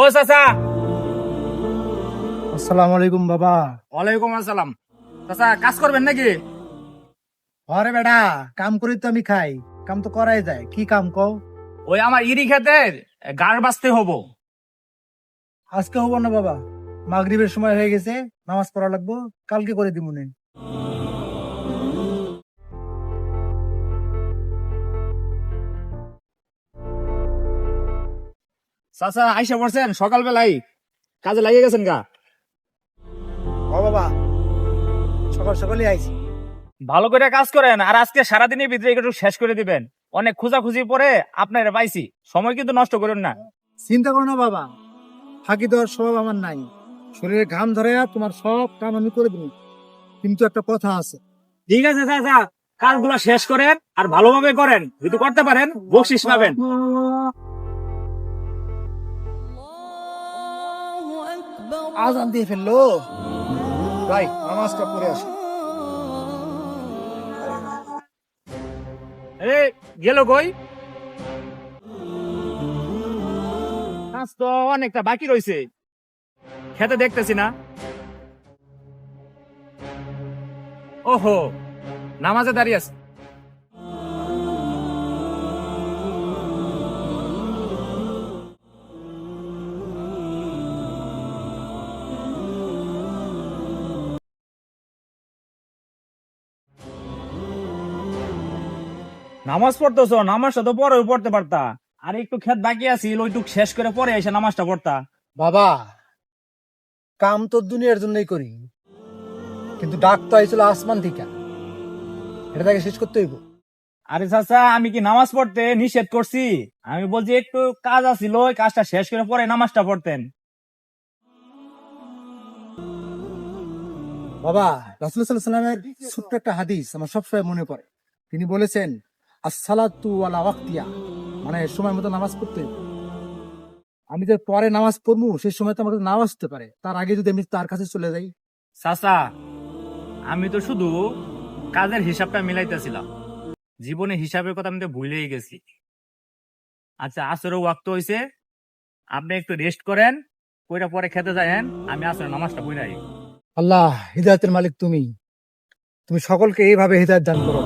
ও চাচা। আসসালামু আলাইকুম বাবা। ওয়ালাইকুম আসসালাম। চাচা কাজ করবেন নাকি? আরে বেটা, কাম করি তো আমি খাই, কাম তো করাই যায়। কি কাম কও? ওই আমার ইরি ক্ষেতের গাড় বাঁচতে হবো। আজকে হবো না বাবা, মাগরিবের সময় হয়ে গেছে, নামাজ পড়া লাগবো, কালকে করে দিমুনে। চাচা আইসা পড়ছেন সকালবেলায়, কাজে লাগিয়ে গেছেন গা? ও বাবা, সকাল সকালই আইছি। ভালো করে কাজ করেন, আর আজকে সারাদিনের ভিতরে একটু শেষ করে দিবেন। অনেক খোঁজাখুঁজি পরে আপনারা পাইছি, সময় কিন্তু নষ্ট করেন না। চিন্তা করো না বাবা, ফাঁকি দেওয়ার স্বভাব আমার নাই। শরীরে ঘাম ধরে তোমার সব কাম আমি করে দিব, কিন্তু একটা কথা আছে। ঠিক আছে চাচা, কাজগুলো শেষ করেন আর ভালোভাবে করেন। যদি করতে পারেন বকশিস পাবেন। আজান দিয়ে ফেললো, ভাই নামাজটা পড়ে আসো। এ গেল কই? কাজ তো অনেকটা বাকি রয়েছে, খেতে দেখতেছি না। ওহো, নামাজে দাঁড়িয়ে আছে। নামাজ পড়তেছ? নামাজটা তো পরে পড়তে পারতা। আর একটু খেত বাকি আছিল, ওইটুক শেষ করে পরে এসে নামাজটা পড়তা। বাবা, কাম তো দুনিয়ার জন্যই করি, কিন্তু ডাক তো আইছিল আসমান থেকে, এটা তাকে শেষ করতে হইব। আরে চাচা, আমি কি নামাজ পড়তে নিষেধ করছি? আমি বলছি একটু কাজ আছিল, ওই কাজটা শেষ করে পরে নামাজটা পড়তেন। বাবা, রাসূল সাল্লাল্লাহু আলাইহি সাল্লামের ছোট্ট একটা হাদিস আমার সবসময় মনে পড়ে। তিনি বলেছেন, আসসালাতু আলা ওয়াক্তিহা, মানে সময় মতো নামাজ পড়তে হইব। আমি যে পরে নামাজ পড়বো সেই সময় তো আমাকে নাও আসতে পারে, তার আগে যদি আমি তার কাছে চলে যাই। চাচা, আমি তো শুধু কাজের হিসাবটা মিলাইতেছিলাম, জীবনে হিসাবের কথা আমি তো ভুলেই গেছি। আচ্ছা, আসরের ওয়াক্ত হইছে, আপনি একটু রেস্ট করেন, কইরা পরে খেতে যায়েন, আমি আসরের নামাজটা পড়াই। আল্লাহ, হিদায়াতের মালিক তুমি, তুমি সকলকে এইভাবে হিদায়াত দান করো।